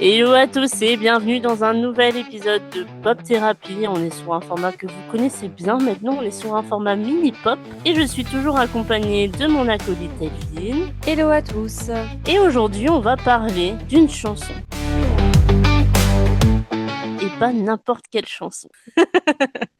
Hello à tous et bienvenue dans un nouvel épisode de Pop Thérapie. On est sur un format que vous connaissez bien maintenant, on est sur un format mini-pop et je suis toujours accompagnée de mon acolyte Elvine. Hello à tous. Et aujourd'hui on va parler d'une chanson. Et pas n'importe quelle chanson.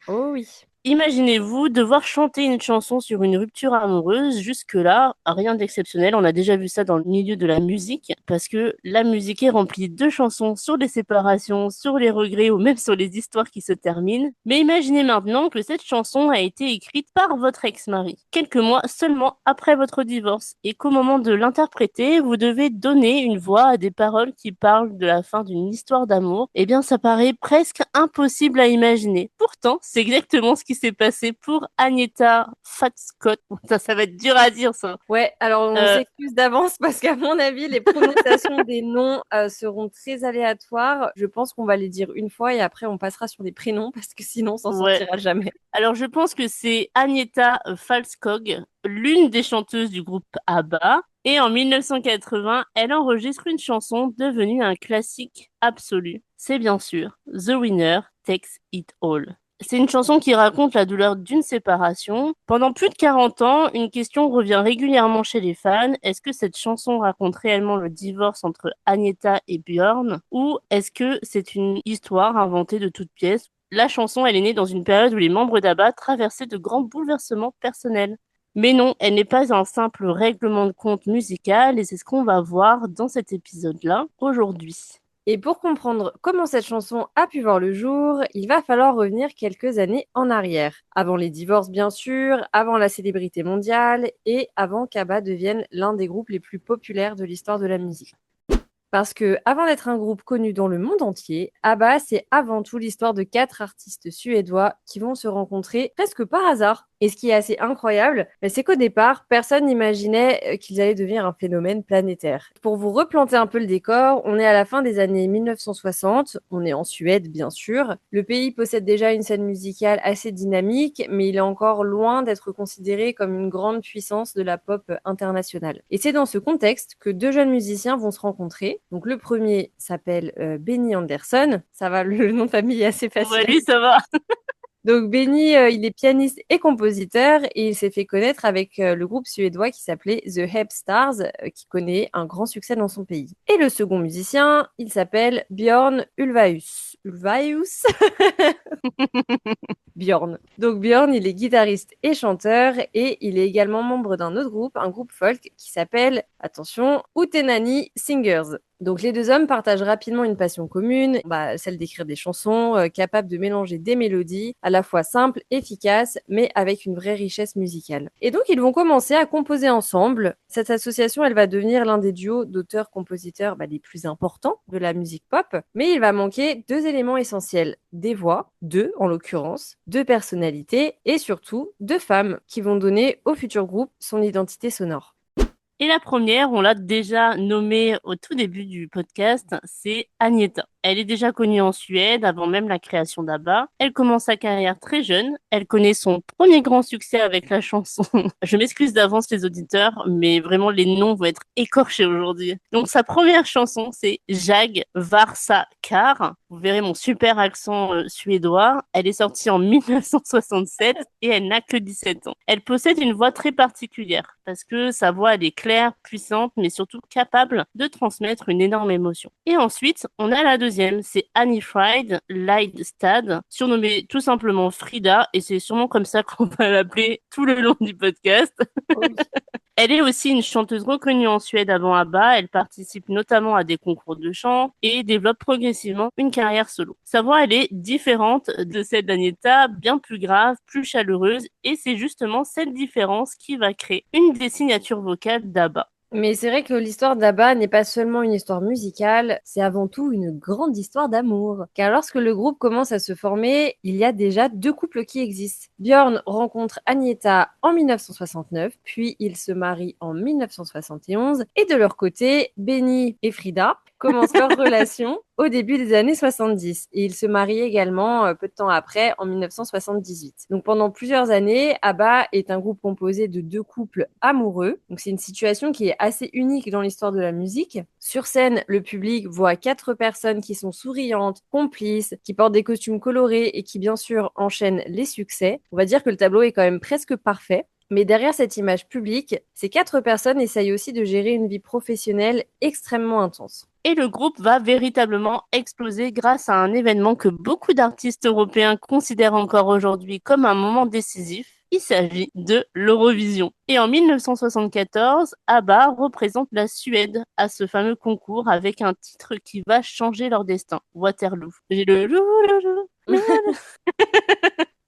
Oh oui. Imaginez-vous devoir chanter une chanson sur une rupture amoureuse. Jusque-là, rien d'exceptionnel. On a déjà vu ça dans le milieu de la musique, parce que la musique est remplie de chansons sur les séparations, sur les regrets ou même sur les histoires qui se terminent. Mais imaginez maintenant que cette chanson a été écrite par votre ex-mari, quelques mois seulement après votre divorce, et qu'au moment de l'interpréter, vous devez donner une voix à des paroles qui parlent de la fin d'une histoire d'amour. Eh bien, ça paraît presque impossible à imaginer. Pourtant, c'est exactement ce qui s'est passé pour Agnetha Fältskog. Ça va être dur à dire, ça. Ouais, alors on s'excuse d'avance parce qu'à mon avis, les prononciations des noms seront très aléatoires. Je pense qu'on va les dire une fois et après on passera sur des prénoms parce que sinon on s'en sortira jamais. Alors je pense que c'est Agnetha Fältskog, l'une des chanteuses du groupe ABBA. Et en 1980, elle enregistre une chanson devenue un classique absolu. C'est bien sûr The Winner Takes It All. C'est une chanson qui raconte la douleur d'une séparation. Pendant plus de 40 ans, une question revient régulièrement chez les fans. Est-ce que cette chanson raconte réellement le divorce entre Agnetha et Björn, ou est-ce que c'est une histoire inventée de toutes pièces? La chanson, elle est née dans une période où les membres d'ABBA traversaient de grands bouleversements personnels. Mais non, elle n'est pas un simple règlement de compte musical, et c'est ce qu'on va voir dans cet épisode-là aujourd'hui. Et pour comprendre comment cette chanson a pu voir le jour, il va falloir revenir quelques années en arrière. Avant les divorces bien sûr, avant la célébrité mondiale et avant qu'ABBA devienne l'un des groupes les plus populaires de l'histoire de la musique. Parce que, avant d'être un groupe connu dans le monde entier, ABBA, c'est avant tout l'histoire de 4 artistes suédois qui vont se rencontrer presque par hasard. Et ce qui est assez incroyable, c'est qu'au départ, personne n'imaginait qu'ils allaient devenir un phénomène planétaire. Pour vous replanter un peu le décor, on est à la fin des années 1960, on est en Suède bien sûr. Le pays possède déjà une scène musicale assez dynamique, mais il est encore loin d'être considéré comme une grande puissance de la pop internationale. Et c'est dans ce contexte que 2 jeunes musiciens vont se rencontrer. Donc le premier s'appelle Benny Andersson. Ça va, le nom de famille est assez facile. Ouais, lui, ça va. Donc Benny, il est pianiste et compositeur et il s'est fait connaître avec le groupe suédois qui s'appelait The Hep Stars, qui connaît un grand succès dans son pays. Et le second musicien, il s'appelle Björn Ulvaeus. Ulvaeus Björn. Donc Björn, il est guitariste et chanteur et il est également membre d'un autre groupe, un groupe folk qui s'appelle, attention, Utenani Singers. Donc les 2 hommes partagent rapidement une passion commune, celle d'écrire des chansons capables de mélanger des mélodies à la fois simples, efficaces, mais avec une vraie richesse musicale. Et donc ils vont commencer à composer ensemble. Cette association, elle va devenir l'un des duos d'auteurs-compositeurs les plus importants de la musique pop, mais il va manquer 2 éléments essentiels. Des voix, 2 en l'occurrence, 2 personnalités et surtout 2 femmes qui vont donner au futur groupe son identité sonore. Et la première, on l'a déjà nommée au tout début du podcast, c'est Agnetha. Elle est déjà connue en Suède avant même la création d'ABBA. Elle commence sa carrière très jeune. Elle connaît son premier grand succès avec la chanson. Je m'excuse d'avance les auditeurs, mais vraiment les noms vont être écorchés aujourd'hui. Donc sa première chanson, c'est Jag Varsakar. Vous verrez mon super accent suédois. Elle est sortie en 1967 et elle n'a que 17 ans. Elle possède une voix très particulière parce que sa voix, elle est claire, puissante, mais surtout capable de transmettre une énorme émotion. Et ensuite, on a la deuxième, c'est Annie Fried Lydstad, surnommée tout simplement Frida, et c'est sûrement comme ça qu'on va l'appeler tout le long du podcast. Oui. Elle est aussi une chanteuse reconnue en Suède avant ABBA. Elle participe notamment à des concours de chant et développe progressivement une carrière solo. Sa voix, elle est différente de celle d'Agnetha, bien plus grave, plus chaleureuse, et c'est justement cette différence qui va créer une des signatures vocales d'ABBA. Mais c'est vrai que l'histoire d'ABBA n'est pas seulement une histoire musicale, c'est avant tout une grande histoire d'amour. Car lorsque le groupe commence à se former, il y a déjà 2 couples qui existent. Björn rencontre Agnetha en 1969, puis ils se marient en 1971. Et de leur côté, Benny et Frida commencent leur relation au début des années 70 et ils se marient également peu de temps après, en 1978. Donc pendant plusieurs années, ABBA est un groupe composé de deux couples amoureux. Donc c'est une situation qui est assez unique dans l'histoire de la musique. Sur scène, le public voit quatre personnes qui sont souriantes, complices, qui portent des costumes colorés et qui bien sûr enchaînent les succès. On va dire que le tableau est quand même presque parfait. Mais derrière cette image publique, ces quatre personnes essayent aussi de gérer une vie professionnelle extrêmement intense. Et le groupe va véritablement exploser grâce à un événement que beaucoup d'artistes européens considèrent encore aujourd'hui comme un moment décisif. Il s'agit de l'Eurovision. Et en 1974, ABBA représente la Suède à ce fameux concours avec un titre qui va changer leur destin, Waterloo. J'ai le lou, lou, lou, lou, lou.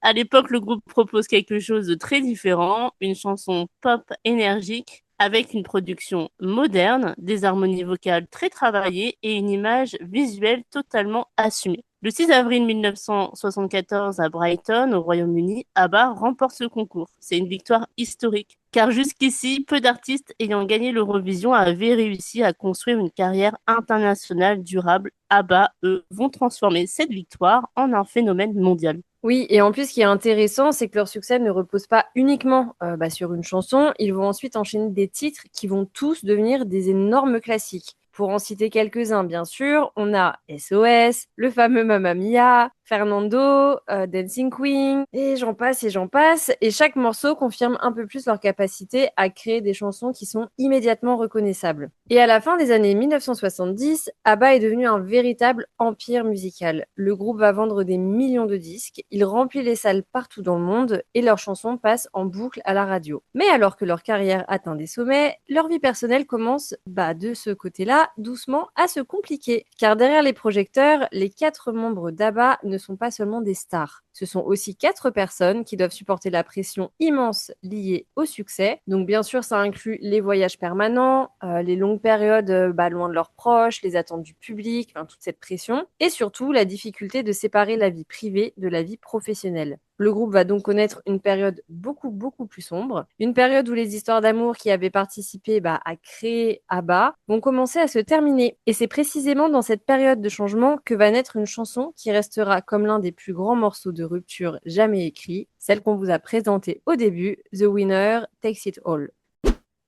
À l'époque, le groupe propose quelque chose de très différent, une chanson pop énergique avec une production moderne, des harmonies vocales très travaillées et une image visuelle totalement assumée. Le 6 avril 1974 à Brighton, au Royaume-Uni, ABBA remporte ce concours. C'est une victoire historique, car jusqu'ici, peu d'artistes ayant gagné l'Eurovision avaient réussi à construire une carrière internationale durable. ABBA, eux, vont transformer cette victoire en un phénomène mondial. Oui, et en plus, ce qui est intéressant, c'est que leur succès ne repose pas uniquement sur une chanson. Ils vont ensuite enchaîner des titres qui vont tous devenir des énormes classiques. Pour en citer quelques-uns, bien sûr, on a SOS, le fameux Mamma Mia, Fernando, Dancing Queen, et j'en passe et j'en passe. Et chaque morceau confirme un peu plus leur capacité à créer des chansons qui sont immédiatement reconnaissables. Et à la fin des années 1970, ABBA est devenu un véritable empire musical. Le groupe va vendre des millions de disques, il remplit les salles partout dans le monde et leurs chansons passent en boucle à la radio. Mais alors que leur carrière atteint des sommets, leur vie personnelle commence, de ce côté-là, doucement à se compliquer. Car derrière les projecteurs, les quatre membres d'ABBA ne sont pas seulement des stars. Ce sont aussi quatre personnes qui doivent supporter la pression immense liée au succès. Donc bien sûr, ça inclut les voyages permanents, les longues périodes loin de leurs proches, les attentes du public, toute cette pression. Et surtout, la difficulté de séparer la vie privée de la vie professionnelle. Le groupe va donc connaître une période beaucoup, beaucoup plus sombre. Une période où les histoires d'amour qui avaient participé à créer ABBA vont commencer à se terminer. Et c'est précisément dans cette période de changement que va naître une chanson qui restera comme l'un des plus grands morceaux de rupture jamais écrits, celle qu'on vous a présentée au début, The Winner Takes It All.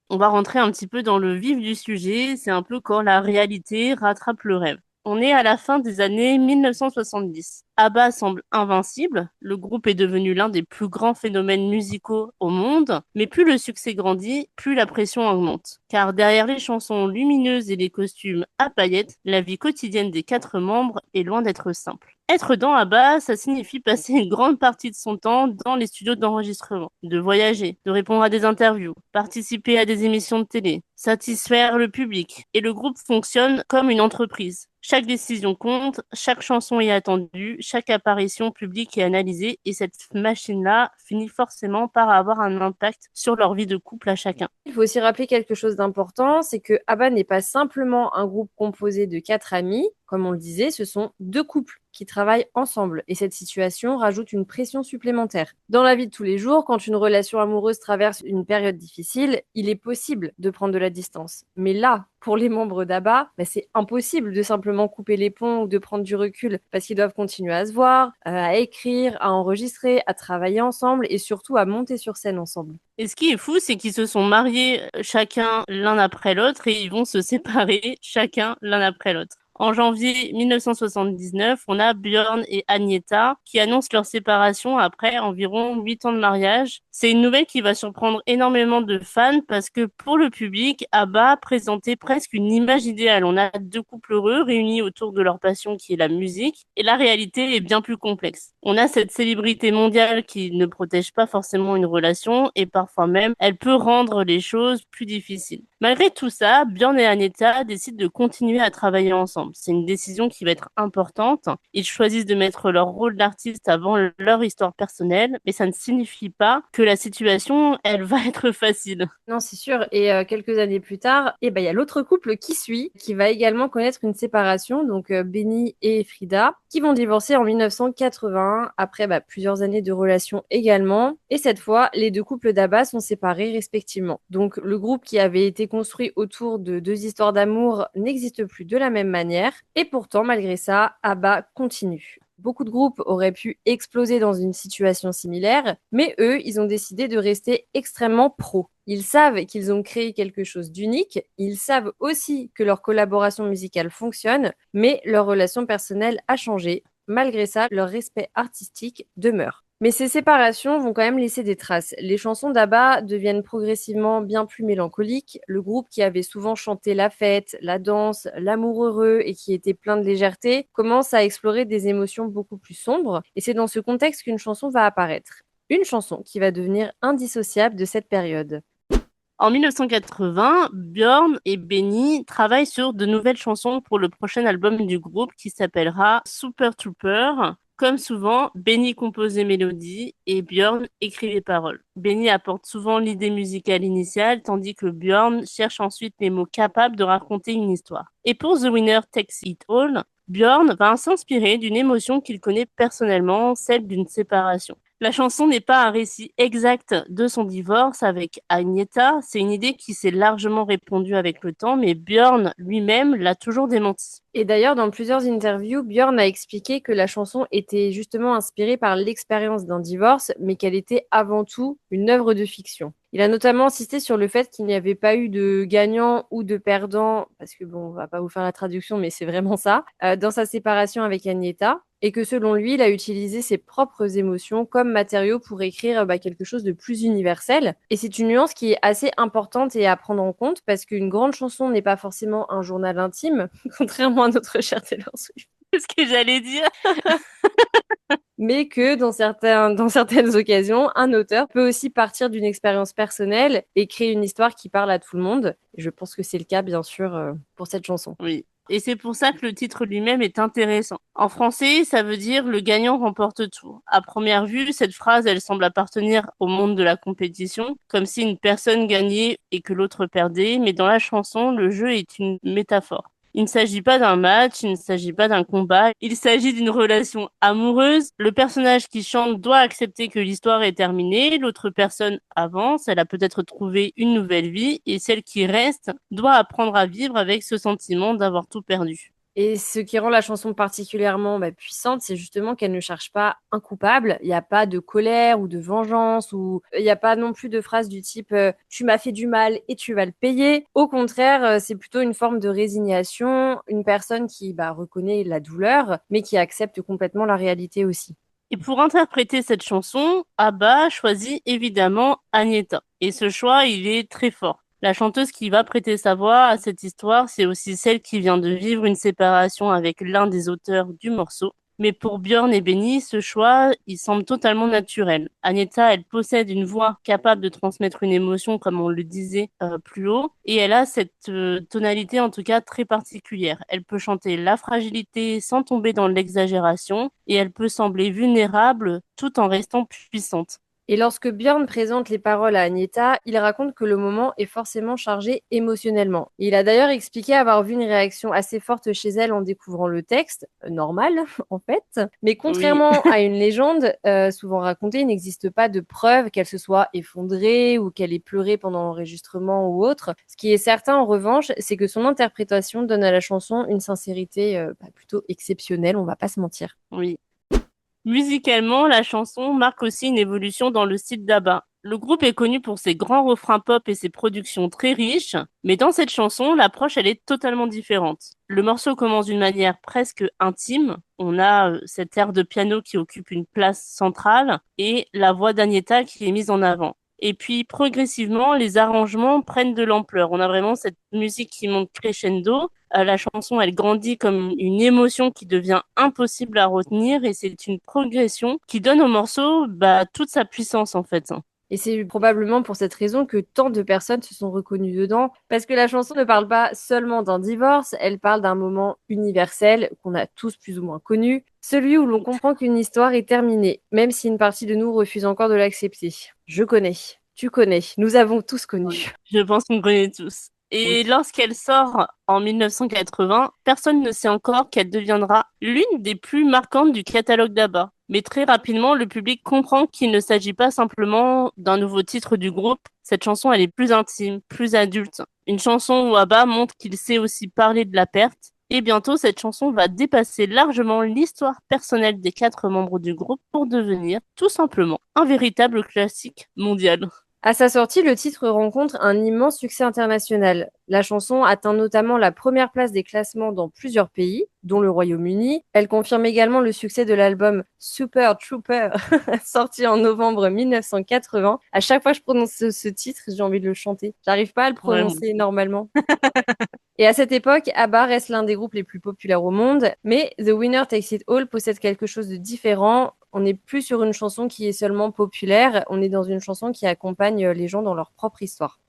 On va rentrer un petit peu dans le vif du sujet, c'est un peu quand la réalité rattrape le rêve. On est à la fin des années 1970. ABBA semble invincible, le groupe est devenu l'un des plus grands phénomènes musicaux au monde, mais plus le succès grandit, plus la pression augmente. Car derrière les chansons lumineuses et les costumes à paillettes, la vie quotidienne des quatre membres est loin d'être simple. Être dans ABBA, ça signifie passer une grande partie de son temps dans les studios d'enregistrement, de voyager, de répondre à des interviews, participer à des émissions de télé, satisfaire le public. Et le groupe fonctionne comme une entreprise. Chaque décision compte, chaque chanson est attendue, chaque apparition publique est analysée et cette machine-là finit forcément par avoir un impact sur leur vie de couple à chacun. Il faut aussi rappeler quelque chose d'important, c'est que ABBA n'est pas simplement un groupe composé de quatre amis, comme on le disait, ce sont deux couples qui travaillent ensemble et cette situation rajoute une pression supplémentaire. Dans la vie de tous les jours, quand une relation amoureuse traverse une période difficile, il est possible de prendre de la distance. Mais là, pour les membres d'ABBA, c'est impossible de simplement couper les ponts ou de prendre du recul parce qu'ils doivent continuer à se voir, à écrire, à enregistrer, à travailler ensemble et surtout à monter sur scène ensemble. Et ce qui est fou, c'est qu'ils se sont mariés chacun l'un après l'autre et ils vont se séparer chacun l'un après l'autre. En janvier 1979, on a Björn et Agneta qui annoncent leur séparation après environ 8 ans de mariage. C'est une nouvelle qui va surprendre énormément de fans parce que pour le public, ABBA présentait presque une image idéale. On a deux couples heureux réunis autour de leur passion qui est la musique et la réalité est bien plus complexe. On a cette célébrité mondiale qui ne protège pas forcément une relation et parfois même elle peut rendre les choses plus difficiles. Malgré tout ça, Björn et Agneta décident de continuer à travailler ensemble. C'est une décision qui va être importante. Ils choisissent de mettre leur rôle d'artiste avant leur histoire personnelle, mais ça ne signifie pas que la situation, elle va être facile. Non, c'est sûr. Et quelques années plus tard, il y a l'autre couple qui suit, qui va également connaître une séparation, donc Benny et Frida, qui vont divorcer en 1981, après plusieurs années de relation également. Et cette fois, les deux couples d'ABBA sont séparés respectivement. Donc le groupe qui avait été été construit autour de deux histoires d'amour n'existe plus de la même manière. Et pourtant, malgré ça, ABBA continue. Beaucoup de groupes auraient pu exploser dans une situation similaire, mais eux, ils ont décidé de rester extrêmement pro. Ils savent qu'ils ont créé quelque chose d'unique, ils savent aussi que leur collaboration musicale fonctionne, mais leur relation personnelle a changé. Malgré ça, leur respect artistique demeure. Mais ces séparations vont quand même laisser des traces. Les chansons d'ABBA deviennent progressivement bien plus mélancoliques. Le groupe qui avait souvent chanté la fête, la danse, l'amour heureux et qui était plein de légèreté commence à explorer des émotions beaucoup plus sombres. Et c'est dans ce contexte qu'une chanson va apparaître. Une chanson qui va devenir indissociable de cette période. En 1980, Björn et Benny travaillent sur de nouvelles chansons pour le prochain album du groupe qui s'appellera Super Trooper. Comme souvent, Benny compose les mélodies et Björn écrit les paroles. Benny apporte souvent l'idée musicale initiale, tandis que Björn cherche ensuite les mots capables de raconter une histoire. Et pour The Winner Takes It All, Björn va s'inspirer d'une émotion qu'il connaît personnellement, celle d'une séparation. La chanson n'est pas un récit exact de son divorce avec Agnetha, c'est une idée qui s'est largement répandue avec le temps, mais Björn lui-même l'a toujours démenti. Et d'ailleurs, dans plusieurs interviews, Björn a expliqué que la chanson était justement inspirée par l'expérience d'un divorce, mais qu'elle était avant tout une œuvre de fiction. Il a notamment insisté sur le fait qu'il n'y avait pas eu de gagnant ou de perdant, parce que bon, on va pas vous faire la traduction, mais c'est vraiment ça, dans sa séparation avec Agnetha, et que selon lui, il a utilisé ses propres émotions comme matériau pour écrire quelque chose de plus universel. Et c'est une nuance qui est assez importante et à prendre en compte, parce qu'une grande chanson n'est pas forcément un journal intime, contrairement à notre cher Taylor Swift. C'est ce que j'allais dire. Mais que dans certaines occasions, un auteur peut aussi partir d'une expérience personnelle et créer une histoire qui parle à tout le monde. Et je pense que c'est le cas, bien sûr, pour cette chanson. Oui. Et c'est pour ça que le titre lui-même est intéressant. En français, ça veut dire le gagnant remporte tout. À première vue, cette phrase, elle semble appartenir au monde de la compétition, comme si une personne gagnait et que l'autre perdait, mais dans la chanson, le jeu est une métaphore. Il ne s'agit pas d'un match, il ne s'agit pas d'un combat, il s'agit d'une relation amoureuse. Le personnage qui chante doit accepter que l'histoire est terminée, l'autre personne avance, elle a peut-être trouvé une nouvelle vie, et celle qui reste doit apprendre à vivre avec ce sentiment d'avoir tout perdu. Et ce qui rend la chanson particulièrement puissante, c'est justement qu'elle ne cherche pas un coupable. Il n'y a pas de colère ou de vengeance, ou il n'y a pas non plus de phrases du type tu m'as fait du mal et tu vas le payer. Au contraire, c'est plutôt une forme de résignation, une personne qui reconnaît la douleur, mais qui accepte complètement la réalité aussi. Et pour interpréter cette chanson, ABBA choisit évidemment Agnetha. Et ce choix, il est très fort. La chanteuse qui va prêter sa voix à cette histoire, c'est aussi celle qui vient de vivre une séparation avec l'un des auteurs du morceau. Mais pour Björn et Benny, ce choix, il semble totalement naturel. Agnetha, elle possède une voix capable de transmettre une émotion, comme on le disait plus haut, et elle a cette tonalité en tout cas très particulière. Elle peut chanter la fragilité sans tomber dans l'exagération, et elle peut sembler vulnérable tout en restant puissante. Et lorsque Björn présente les paroles à Agnetha, il raconte que le moment est forcément chargé émotionnellement. Il a d'ailleurs expliqué avoir vu une réaction assez forte chez elle en découvrant le texte, normal en fait. Mais Oui. contrairement à une légende souvent racontée, il n'existe pas de preuve qu'elle se soit effondrée ou qu'elle ait pleuré pendant l'enregistrement ou autre. Ce qui est certain en revanche, c'est que son interprétation donne à la chanson une sincérité plutôt exceptionnelle, on va pas se mentir. Oui. Musicalement, la chanson marque aussi une évolution dans le style d'ABBA. Le groupe est connu pour ses grands refrains pop et ses productions très riches, mais dans cette chanson, l'approche elle est totalement différente. Le morceau commence d'une manière presque intime. On a cet air de piano qui occupe une place centrale et la voix d'Agnetha qui est mise en avant. Et puis progressivement, les arrangements prennent de l'ampleur. On a vraiment cette musique qui monte crescendo. La chanson, elle grandit comme une émotion qui devient impossible à retenir et c'est une progression qui donne au morceau toute sa puissance en fait. Et c'est probablement pour cette raison que tant de personnes se sont reconnues dedans, parce que la chanson ne parle pas seulement d'un divorce, elle parle d'un moment universel qu'on a tous plus ou moins connu, celui où l'on comprend qu'une histoire est terminée, même si une partie de nous refuse encore de l'accepter. Je connais, tu connais, nous avons tous connu. Je pense qu'on connaît tous. Oui. Et lorsqu'elle sort en 1980, personne ne sait encore qu'elle deviendra l'une des plus marquantes du catalogue d'ABBA. Mais très rapidement, le public comprend qu'il ne s'agit pas simplement d'un nouveau titre du groupe. Cette chanson, elle est plus intime, plus adulte. Une chanson où ABBA montre qu'il sait aussi parler de la perte. Et bientôt, cette chanson va dépasser largement l'histoire personnelle des 4 membres du groupe pour devenir, tout simplement, un véritable classique mondial. À sa sortie, le titre rencontre un immense succès international. La chanson atteint notamment la première place des classements dans plusieurs pays, dont le Royaume-Uni. Elle confirme également le succès de l'album Super Trooper, sorti en novembre 1980. À chaque fois que je prononce ce titre, j'ai envie de le chanter. J'arrive pas à le Vraiment. prononcer normalement. Et à cette époque, ABBA reste l'un des groupes les plus populaires au monde, mais The Winner Takes It All possède quelque chose de différent. On n'est plus sur une chanson qui est seulement populaire, on est dans une chanson qui accompagne les gens dans leur propre histoire.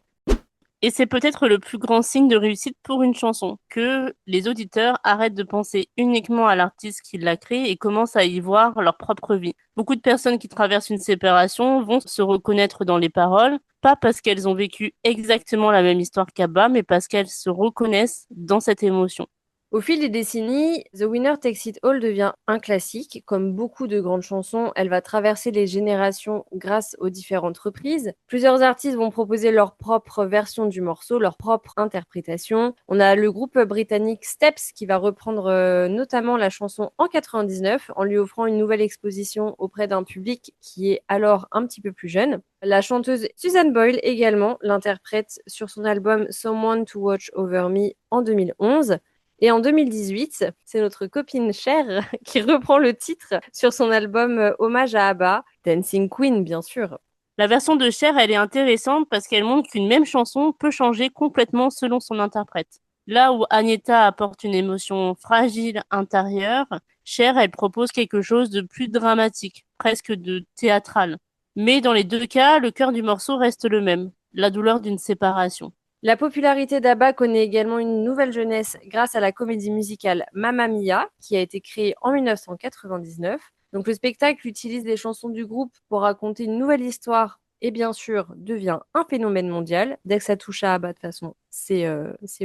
Et c'est peut-être le plus grand signe de réussite pour une chanson, que les auditeurs arrêtent de penser uniquement à l'artiste qui l'a créée et commencent à y voir leur propre vie. Beaucoup de personnes qui traversent une séparation vont se reconnaître dans les paroles, pas parce qu'elles ont vécu exactement la même histoire qu'Abba, mais parce qu'elles se reconnaissent dans cette émotion. Au fil des décennies, The Winner Takes It All devient un classique. Comme beaucoup de grandes chansons, elle va traverser les générations grâce aux différentes reprises. Plusieurs artistes vont proposer leur propre version du morceau, leur propre interprétation. On a le groupe britannique Steps qui va reprendre notamment la chanson en 99 en lui offrant une nouvelle exposition auprès d'un public qui est alors un petit peu plus jeune. La chanteuse Susan Boyle également l'interprète sur son album Someone to Watch Over Me en 2011. Et en 2018, c'est notre copine Cher qui reprend le titre sur son album Hommage à ABBA, Dancing Queen bien sûr. La version de Cher, elle est intéressante parce qu'elle montre qu'une même chanson peut changer complètement selon son interprète. Là où Agnetha apporte une émotion fragile intérieure, Cher, elle propose quelque chose de plus dramatique, presque de théâtral. Mais dans les deux cas, le cœur du morceau reste le même, la douleur d'une séparation. La popularité d'ABBA connaît également une nouvelle jeunesse grâce à la comédie musicale Mamma Mia, qui a été créée en 1999. Donc le spectacle utilise les chansons du groupe pour raconter une nouvelle histoire et bien sûr devient un phénomène mondial. Dès que ça touche à ABBA, de toute façon, c'est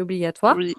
obligatoire. Oui.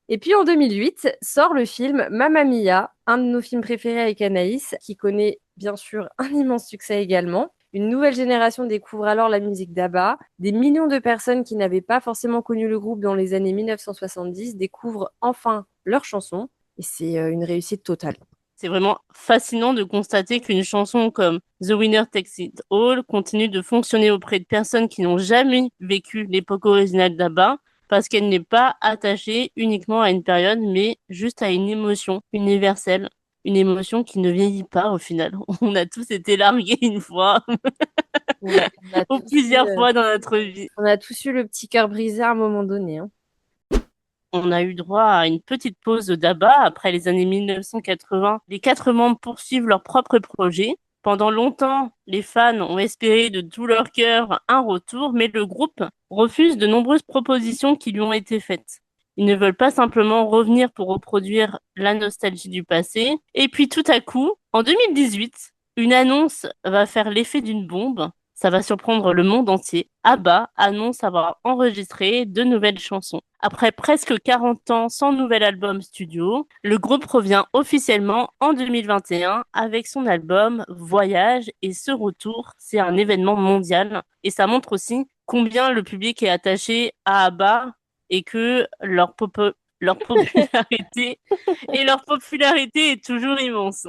Et puis en 2008 sort le film Mamma Mia, un de nos films préférés avec Anaïs, qui connaît bien sûr un immense succès également. Une nouvelle génération découvre alors la musique d'ABBA. Des millions de personnes qui n'avaient pas forcément connu le groupe dans les années 1970 découvrent enfin leurs chansons. Et c'est une réussite totale. C'est vraiment fascinant de constater qu'une chanson comme The Winner Takes It All continue de fonctionner auprès de personnes qui n'ont jamais vécu l'époque originale d'ABBA, parce qu'elle n'est pas attachée uniquement à une période, mais juste à une émotion universelle, une émotion qui ne vieillit pas au final. On a tous été largués une fois, On a ou tous eu, plusieurs fois dans notre vie. on a tous eu le petit cœur brisé à un moment donné, hein. On a eu droit à une petite pause d'ABBA après les années 1980. Les 4 membres poursuivent leur propre projet. Pendant longtemps, les fans ont espéré de tout leur cœur un retour, mais le groupe refuse de nombreuses propositions qui lui ont été faites. Ils ne veulent pas simplement revenir pour reproduire la nostalgie du passé. Et puis tout à coup, en 2018, une annonce va faire l'effet d'une bombe. Ça va surprendre le monde entier. ABBA annonce avoir enregistré 2 nouvelles chansons. Après presque 40 ans sans nouvel album studio, le groupe revient officiellement en 2021 avec son album Voyage et ce retour, c'est un événement mondial et ça montre aussi combien le public est attaché à ABBA et que leur popularité leur popularité est toujours immense.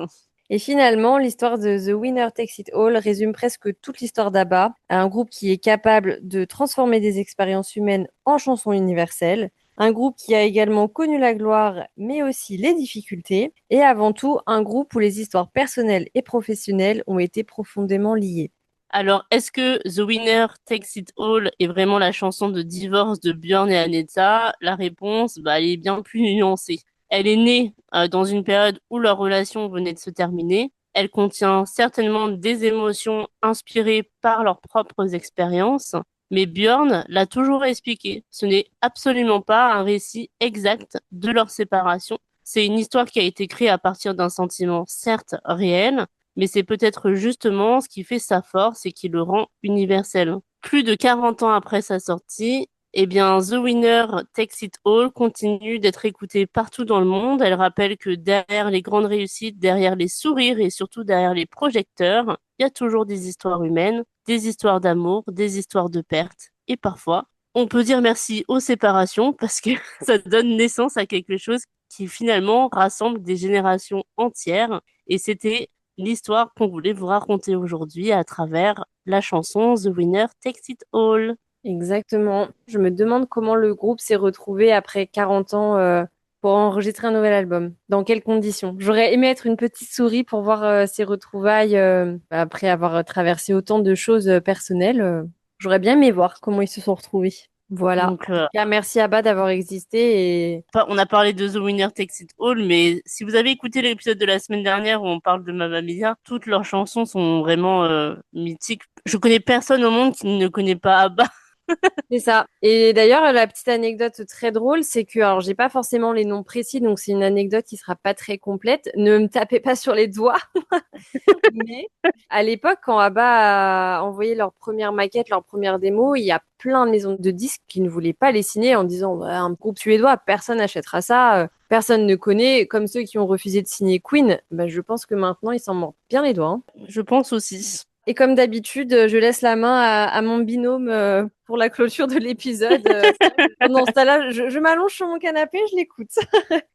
Et finalement, l'histoire de The Winner Takes It All résume presque toute l'histoire d'ABBA, un groupe qui est capable de transformer des expériences humaines en chansons universelles, un groupe qui a également connu la gloire, mais aussi les difficultés, et avant tout, un groupe où les histoires personnelles et professionnelles ont été profondément liées. Alors, est-ce que The Winner Takes It All est vraiment la chanson de divorce de Björn et Aneta? La réponse, elle est bien plus nuancée. Elle est née dans une période où leur relation venait de se terminer. Elle contient certainement des émotions inspirées par leurs propres expériences, mais Björn l'a toujours expliqué. Ce n'est absolument pas un récit exact de leur séparation. C'est une histoire qui a été créée à partir d'un sentiment certes réel, mais c'est peut-être justement ce qui fait sa force et qui le rend universel. Plus de 40 ans après sa sortie, Eh bien, The Winner Takes It All continue d'être écoutée partout dans le monde. Elle rappelle que derrière les grandes réussites, derrière les sourires et surtout derrière les projecteurs, il y a toujours des histoires humaines, des histoires d'amour, des histoires de perte. Et parfois, on peut dire merci aux séparations parce que ça donne naissance à quelque chose qui finalement rassemble des générations entières. Et c'était l'histoire qu'on voulait vous raconter aujourd'hui à travers la chanson The Winner Takes It All. Exactement. Je me demande comment le groupe s'est retrouvé après 40 ans pour enregistrer un nouvel album. Dans quelles conditions? J'aurais aimé être une petite souris pour voir ces retrouvailles après avoir traversé autant de choses personnelles. J'aurais bien aimé voir comment ils se sont retrouvés. Voilà. Donc, En tout cas, merci Abba d'avoir existé et on a parlé de The Winner Takes It All, mais si vous avez écouté l'épisode de la semaine dernière où on parle de Mamma Mia, toutes leurs chansons sont vraiment mythiques. Je connais personne au monde qui ne connaît pas ABBA. c'est ça. Et d'ailleurs, la petite anecdote très drôle, c'est que, alors, j'ai pas forcément les noms précis, donc c'est une anecdote qui sera pas très complète. Ne me tapez pas sur les doigts. Mais à l'époque, quand ABBA a envoyé leur première maquette, leur première démo, il y a plein de maisons de disques qui ne voulaient pas les signer en disant, bah, un groupe suédois, personne n'achètera ça, personne ne connaît, comme ceux qui ont refusé de signer Queen. Bah, je pense que maintenant, ils s'en mordent bien les doigts, hein. Je pense aussi. Et comme d'habitude, je laisse la main à mon binôme pour la clôture de l'épisode. Pendant ce temps-là, je m'allonge sur mon canapé, je l'écoute.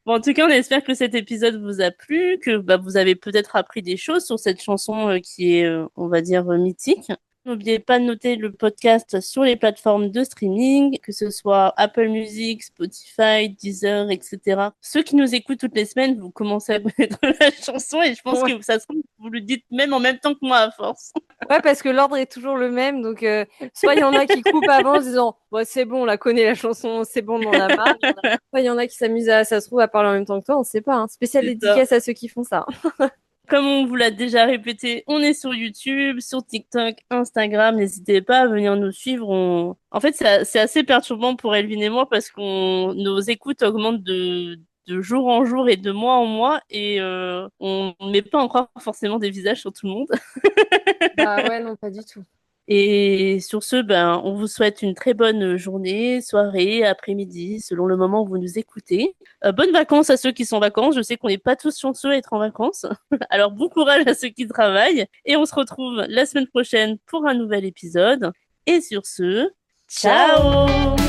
Bon, en tout cas, on espère que cet épisode vous a plu, que bah, vous avez peut-être appris des choses sur cette chanson qui est, on va dire, mythique. N'oubliez pas de noter le podcast sur les plateformes de streaming, que ce soit Apple Music, Spotify, Deezer, etc. Ceux qui nous écoutent toutes les semaines, vous commencez à connaître la chanson et je pense Ouais. que ça se trouve, vous le dites même en même temps que moi à force. Ouais, parce que l'ordre est toujours le même. Donc, soit il y en a qui coupent avant en se disant, bon, c'est bon, on la connaît la chanson, c'est bon, on en a marre. Soit il y en a qui s'amusent à, ça se trouve, à parler en même temps que toi, on sait pas, hein. Spéciale C'est ça. dédicace à ceux qui font ça. Comme on vous l'a déjà répété, on est sur YouTube, sur TikTok, Instagram. N'hésitez pas à venir nous suivre. En fait, c'est assez perturbant pour Elvin et moi parce qu'on nos écoutes augmentent de jour en jour et de mois en mois et on ne met pas encore forcément des visages sur tout le monde. Bah ouais, non, pas du tout. Et sur ce, ben, on vous souhaite une très bonne journée, soirée, après-midi, selon le moment où vous nous écoutez. Bonnes vacances à ceux qui sont en vacances. Je sais qu'on n'est pas tous chanceux à être en vacances. Alors bon courage à ceux qui travaillent. Et on se retrouve la semaine prochaine pour un nouvel épisode. Et sur ce, Ciao! ciao!